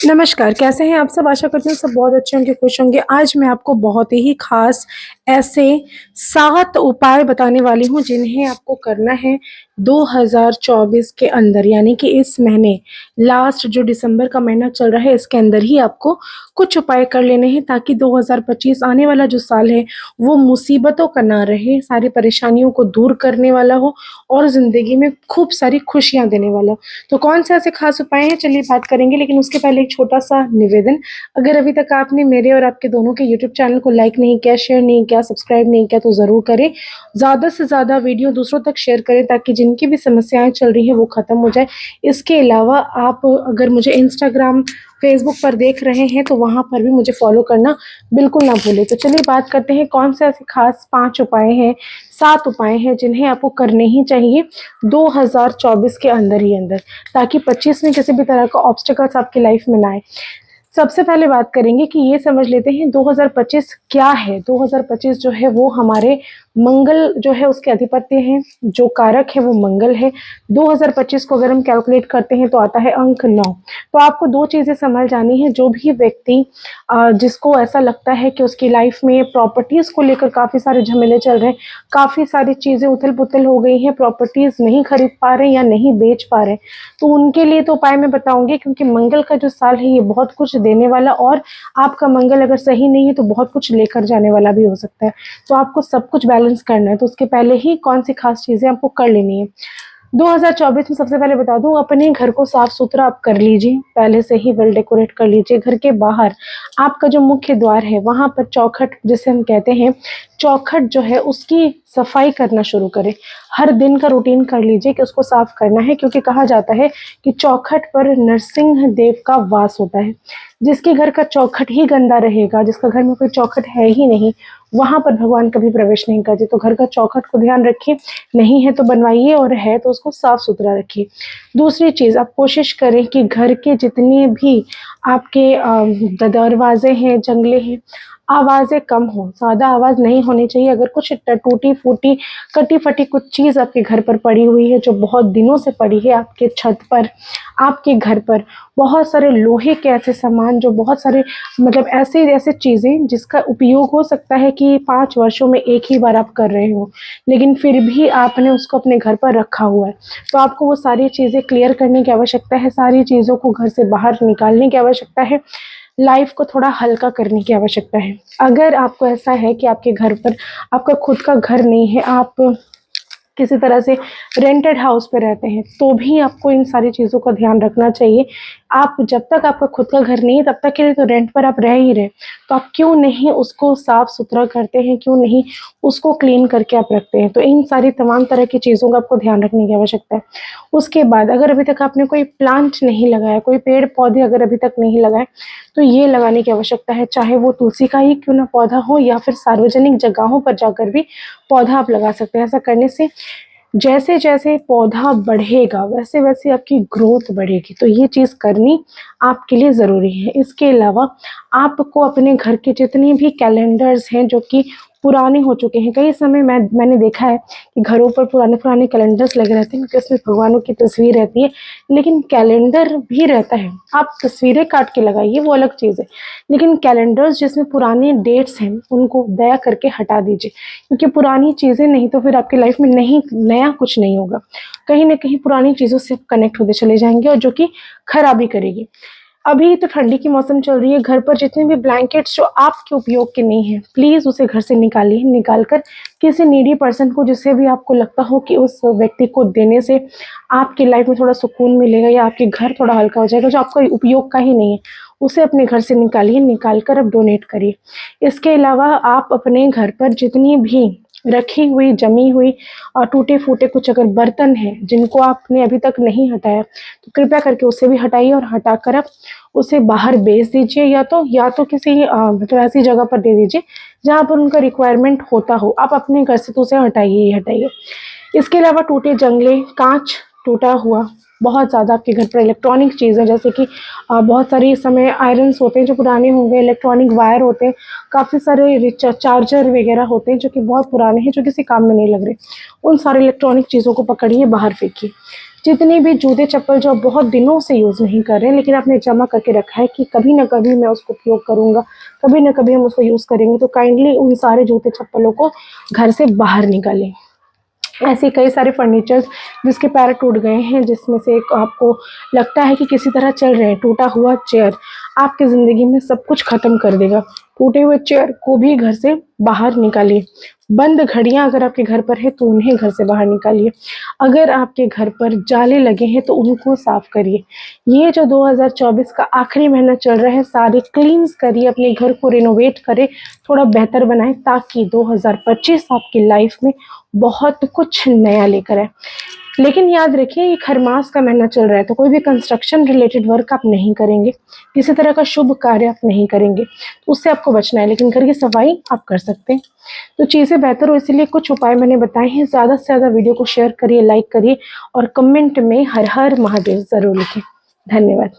नमस्कार, कैसे हैं आप सब? आशा करती हूँ सब बहुत अच्छे होंगे, खुश होंगे। आज मैं आपको बहुत ही ख़ास ऐसे 7 उपाय बताने वाली हूँ जिन्हें आपको करना है 2024 के अंदर, यानी कि इस महीने लास्ट जो दिसंबर का महीना चल रहा है इसके अंदर ही आपको कुछ उपाय कर लेने हैं ताकि 2025 आने वाला जो साल है वो मुसीबतों का ना रहे, सारी परेशानियों को दूर करने वाला हो और ज़िंदगी में खूब सारी खुशियाँ देने वाला हो। तो कौन से ऐसे खास उपाय हैं, चलिए बात करेंगे। लेकिन उसके पहले एक छोटा-सा निवेदन, अगर अभी तक आपने मेरे और आपके दोनों के यूट्यूब चैनल को लाइक नहीं किया, शेयर नहीं किया, सब्सक्राइब नहीं किया तो ज़रूर करें। ज़्यादा से ज़्यादा वीडियो दूसरों तक शेयर करें ताकि जिनकी भी समस्याएँ चल रही हैं वो ख़त्म हो जाए। इसके अलावा आप अगर मुझे इंस्टाग्राम, फेसबुक पर देख रहे हैं तो वहाँ पर भी मुझे फॉलो करना बिल्कुल ना भूलें। तो चलिए बात करते हैं कौन से ऐसे खास 5 उपाय हैं, 7 उपाय हैं जिन्हें आपको करने ही चाहिए 2024 के अंदर ही अंदर, ताकि 25 में किसी भी तरह का ऑब्स्टेकल्स आपकी लाइफ में ना आए। सबसे पहले बात करेंगे कि ये समझ लेते हैं 2025 क्या है। 2025 जो है वो हमारे मंगल जो है उसके अधिपत्य हैं, जो कारक है वो मंगल है। 2025 को अगर हम कैलकुलेट करते हैं तो आता है अंक 9। तो आपको 2 चीज़ें समझ जानी है। जो भी व्यक्ति जिसको ऐसा लगता है कि उसकी लाइफ में प्रॉपर्टीज़ को लेकर काफ़ी सारे झमेले चल रहे हैं, काफ़ी सारी चीज़ें उथल-पुथल हो गई हैं, प्रॉपर्टीज़ नहीं खरीद पा रहे हैं या नहीं बेच पा रहे हैं, तो उनके लिए तो उपाय मैं बताऊँगी, क्योंकि मंगल का जो साल है ये बहुत कुछ देने वाला और आपका मंगल अगर सही नहीं है तो बहुत कुछ लेकर जाने वाला भी हो सकता है। तो आपको सब कुछ बैलेंस करना है, तो उसके पहले ही कौन-सी खास चीज़ें आपको कर लेनी है। 2024 में सबसे पहले बता दूँ, अपने घर को साफ-सुथरा आप कर लीजिए, पहले से ही वेल डेकोरेट कर लीजिए। घर के बाहर आपका जो मुख्य द्वार है वहाँ पर चौखट जिसे हम कहते हैं, चौखट जो है उसकी सफाई करना शुरू करें। हर दिन का रूटीन कर लीजिए कि उसको साफ करना है, क्योंकि कहा जाता है कि चौखट पर नरसिंह देव का वास होता है। जिसके घर का चौखट ही गंदा रहेगा, जिसका घर में कोई चौखट है ही नहीं, वहाँ पर भगवान कभी प्रवेश नहीं करते। तो घर का चौखट को ध्यान रखिए, नहीं है तो बनवाइए और है तो उसको साफ-सुथरा रखिए। दूसरी चीज़, आप कोशिश करें कि घर के जितने भी आपके दरवाज़े हैं, जंगले हैं, आवाज़ें कम हों, ज़्यादा आवाज़ नहीं होनी चाहिए। अगर कुछ टूटी-फूटी, कटी-फटी कुछ चीज़ आपके घर पर पड़ी हुई है, जो बहुत दिनों से पड़ी है आपके छत पर, आपके घर पर, बहुत सारे लोहे के ऐसे सामान, जो बहुत सारे मतलब ऐसे-ऐसे चीज़ें जिसका उपयोग हो सकता है कि 5 वर्षों में 1 ही बार आप कर रहे हो, लेकिन फिर भी आपने उसको अपने घर पर रखा हुआ है। तो आपको वो सारी चीज़ें क्लियर करने की आवश्यकता है, सारी चीज़ों को घर से बाहर निकालने की आवश्यकता है, लाइफ़ को थोड़ा हल्का करने की आवश्यकता है। अगर आपको ऐसा है कि आपके घर पर आपका खुद का घर नहीं है, आप किसी तरह से रेंटेड हाउस पे रहते हैं, तो भी आपको इन सारी चीज़ों का ध्यान रखना चाहिए। आप जब तक आपका खुद का घर नहीं है तब तक के लिए तो रेंट पर आप रह ही रहे, तो आप क्यों नहीं उसको साफ-सुथरा करते हैं, क्यों नहीं उसको क्लीन करके आप रखते हैं। तो इन सारी तमाम तरह की चीज़ों का आपको ध्यान रखने की आवश्यकता है। उसके बाद अगर अभी तक आपने कोई प्लांट नहीं लगाया, कोई पेड़-पौधे अगर अभी तक नहीं लगाए, तो ये लगाने की आवश्यकता है। चाहे वो तुलसी का ही क्यों ना पौधा हो या फिर सार्वजनिक जगहों पर जाकर भी पौधा आप लगा सकते हैं। ऐसा करने से जैसे-जैसे पौधा बढ़ेगा, वैसे-वैसे आपकी ग्रोथ बढ़ेगी, तो ये चीज़ करनी आपके लिए ज़रूरी है। इसके अलावा आपको अपने घर के जितने भी कैलेंडर्स हैं जो कि पुराने हो चुके हैं, कई समय मैंने देखा है कि घरों पर पुराने-पुराने कैलेंडर्स लगे रहते हैं, क्योंकि उसमें भगवानों की तस्वीर रहती है, लेकिन कैलेंडर भी रहता है। आप तस्वीरें काट के लगाइए वो अलग चीज़ है, लेकिन कैलेंडर्स जिसमें पुराने डेट्स हैं, उनको दया करके हटा दीजिए, क्योंकि पुरानी चीज़ें नहीं तो फिर आपकी लाइफ में नहीं नया कुछ नहीं होगा। कहीं न कहीं पुरानी चीज़ों से आप कनेक्ट होते चले जाएँगे और जो कि खराबी करेगी। अभी तो ठंडी की मौसम चल रही है, घर पर जितने भी ब्लैंकेट्स जो आपके उपयोग के नहीं हैं, प्लीज़ उसे घर से निकालिए। निकाल कर किसी नीडी पर्सन को, जिसे भी आपको लगता हो कि उस व्यक्ति को देने से आपकी लाइफ में थोड़ा सुकून मिलेगा या आपके घर थोड़ा हल्का हो जाएगा, जो आपका उपयोग का ही नहीं है, उसे अपने घर से निकालिए, निकाल कर आप डोनेट करिए। इसके अलावा आप अपने घर पर जितनी भी रखी हुई, जमी हुई टूटे-फूटे कुछ अगर बर्तन हैं, जिनको आपने अभी तक नहीं हटाया, तो कृपया करके उसे भी हटाइए और हटाकर आप उसे बाहर बेच दीजिए, या तो किसी मतलब ऐसी जगह पर दे दीजिए जहाँ पर उनका रिक्वायरमेंट होता हो। आप अपने घर से तो उसे हटाइए ही हटाइए। इसके अलावा टूटे जंगले, काँच टूटा हुआ, बहुत ज़्यादा आपके घर पर इलेक्ट्रॉनिक चीज़ें, जैसे कि बहुत सारी इस समय आयरन्स होते हैं जो पुराने हो गए, इलेक्ट्रॉनिक वायर होते हैं, काफ़ी सारे चार्जर वगैरह होते हैं जो कि बहुत पुराने हैं, जो किसी काम में नहीं लग रहे। उन सारे इलेक्ट्रॉनिक चीज़ों को पकड़िए, बाहर फेंकिए। जितने भी जूते चप्पल जो आप बहुत दिनों से यूज़ नहीं कर रहे हैं लेकिन आपने जमा करके रखा है कि कभी ना कभी मैं उसको उपयोग करूँगा, कभी ना कभी हम उसको यूज़ करेंगे, तो काइंडली उन सारे जूते चप्पलों को घर से बाहर निकालें। ऐसे कई सारे फर्नीचर्स जिसके पैर टूट गए हैं, जिसमें से एक आपको लगता है कि किसी तरह चल रहे हैं, टूटा हुआ चेयर आपकी ज़िंदगी में सब कुछ ख़त्म कर देगा। टूटे हुए चेयर को भी घर से बाहर निकालिए। बंद घड़ियाँ अगर आपके घर पर है तो उन्हें घर से बाहर निकालिए। अगर आपके घर पर जाले लगे हैं तो उनको साफ़ करिए। ये जो 2024 का आखिरी महीना चल रहा है, सारे क्लीन्स करिए, अपने घर को रिनोवेट करें, थोड़ा बेहतर बनाएँ ताकि 2025 आपकी लाइफ में बहुत कुछ नया लेकर आए। लेकिन याद रखिए ये खरमास का महीना चल रहा है तो कोई भी कंस्ट्रक्शन रिलेटेड वर्क आप नहीं करेंगे, किसी तरह का शुभ कार्य आप नहीं करेंगे, तो उससे आपको बचना है। लेकिन घर की सफाई आप कर सकते हैं। तो चीज़ें बेहतर हो इसीलिए कुछ उपाय मैंने बताए हैं। ज़्यादा से ज़्यादा वीडियो को शेयर करिए, लाइक करिए और कमेंट में हर हर महादेव ज़रूर लिखें। धन्यवाद।